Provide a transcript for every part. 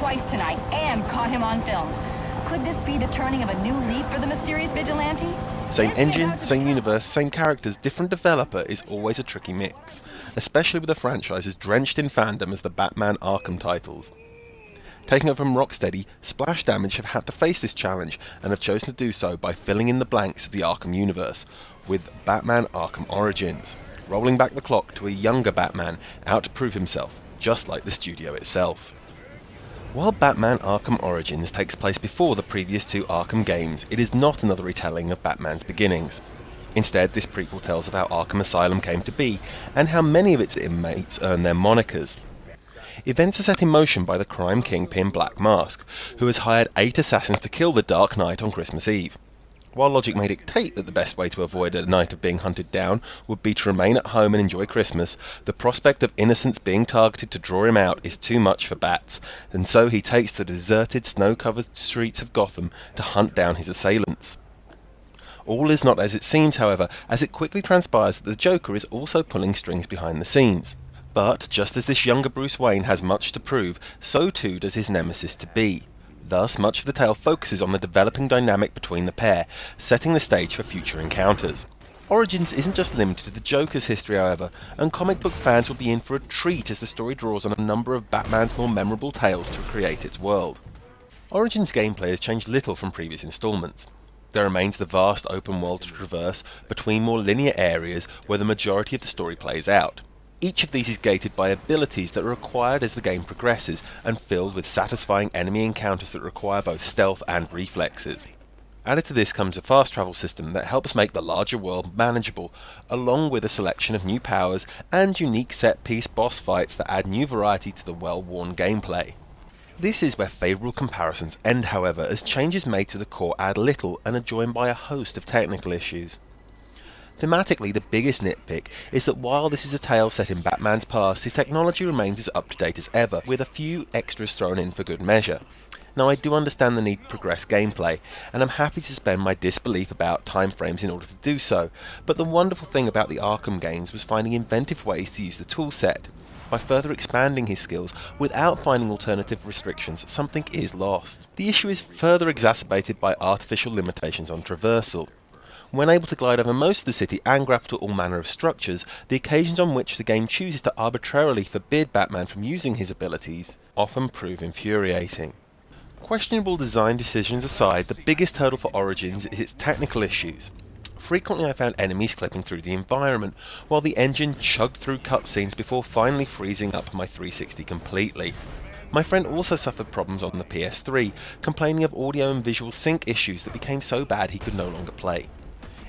twice tonight and caught him on film. Could this be the turning of a new leaf for the mysterious vigilante? Same engine, same universe, same characters, different developer is always a tricky mix, especially with a franchise as drenched in fandom as the Batman Arkham titles. Taking up from Rocksteady, Splash Damage have had to face this challenge and have chosen to do so by filling in the blanks of the Arkham universe with Batman Arkham Origins, rolling back the clock to a younger Batman out to prove himself, just like the studio itself. While Batman Arkham Origins takes place before the previous two Arkham games, it is not another retelling of Batman's beginnings. Instead, this prequel tells of how Arkham Asylum came to be, and how many of its inmates earn their monikers. Events are set in motion by the crime kingpin Black Mask, who has hired 8 assassins to kill the Dark Knight on Christmas Eve. While logic may dictate that the best way to avoid a night of being hunted down would be to remain at home and enjoy Christmas, the prospect of innocents being targeted to draw him out is too much for Bats, and so he takes to the deserted, snow-covered streets of Gotham to hunt down his assailants. All is not as it seems, however, as it quickly transpires that the Joker is also pulling strings behind the scenes. But, just as this younger Bruce Wayne has much to prove, so too does his nemesis-to-be. Thus, much of the tale focuses on the developing dynamic between the pair, setting the stage for future encounters. Origins isn't just limited to the Joker's history, however, and comic book fans will be in for a treat as the story draws on a number of Batman's more memorable tales to create its world. Origins gameplay has changed little from previous installments. There remains the vast open world to traverse between more linear areas where the majority of the story plays out. Each of these is gated by abilities that are required as the game progresses, and filled with satisfying enemy encounters that require both stealth and reflexes. Added to this comes a fast travel system that helps make the larger world manageable, along with a selection of new powers and unique set-piece boss fights that add new variety to the well-worn gameplay. This is where favourable comparisons end, however, as changes made to the core add little and are joined by a host of technical issues. Thematically, the biggest nitpick is that while this is a tale set in Batman's past, his technology remains as up-to-date as ever, with a few extras thrown in for good measure. Now, I do understand the need to progress gameplay, and I'm happy to suspend my disbelief about timeframes in order to do so, but the wonderful thing about the Arkham games was finding inventive ways to use the toolset. By further expanding his skills without finding alternative restrictions, something is lost. The issue is further exacerbated by artificial limitations on traversal. When able to glide over most of the city and grapple to all manner of structures, the occasions on which the game chooses to arbitrarily forbid Batman from using his abilities often prove infuriating. Questionable design decisions aside, the biggest hurdle for Origins is its technical issues. Frequently I found enemies clipping through the environment, while the engine chugged through cutscenes before finally freezing up my 360 completely. My friend also suffered problems on the PS3, complaining of audio and visual sync issues that became so bad he could no longer play.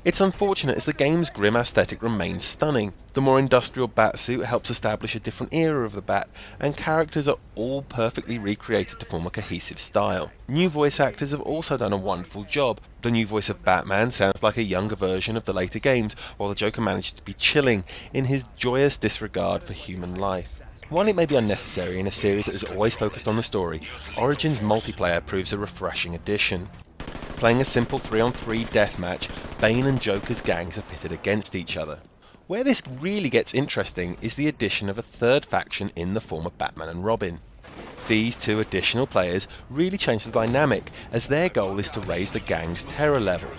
It's unfortunate as the game's grim aesthetic remains stunning. The more industrial Batsuit helps establish a different era of the Bat, and characters are all perfectly recreated to form a cohesive style. New voice actors have also done a wonderful job. The new voice of Batman sounds like a younger version of the later games, while the Joker managed to be chilling in his joyous disregard for human life. While it may be unnecessary in a series that is always focused on the story, Origins multiplayer proves a refreshing addition. Playing a simple 3-on-3 deathmatch, Bane and Joker's gangs are pitted against each other. Where this really gets interesting is the addition of a third faction in the form of Batman and Robin. These two additional players really change the dynamic, as their goal is to raise the gang's terror level.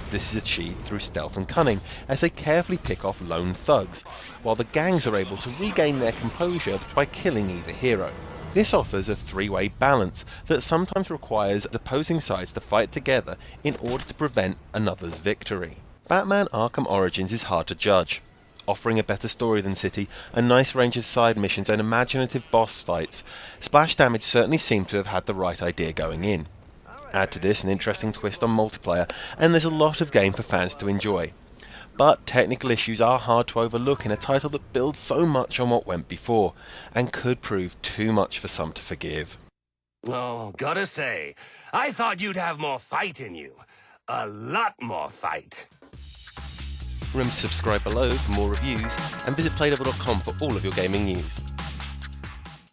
This is achieved through stealth and cunning, as they carefully pick off lone thugs, while the gangs are able to regain their composure by killing either hero. This offers a three-way balance that sometimes requires opposing sides to fight together in order to prevent another's victory. Batman Arkham Origins is hard to judge. Offering a better story than City, a nice range of side missions and imaginative boss fights, Splash Damage certainly seemed to have had the right idea going in. Add to this an interesting twist on multiplayer, and there's a lot of game for fans to enjoy. But technical issues are hard to overlook in a title that builds so much on what went before, and could prove too much for some to forgive. Oh, gotta say, I thought you'd have more fight in you. A lot more fight. Remember to subscribe below for more reviews, and visit Playdevil.com for all of your gaming news.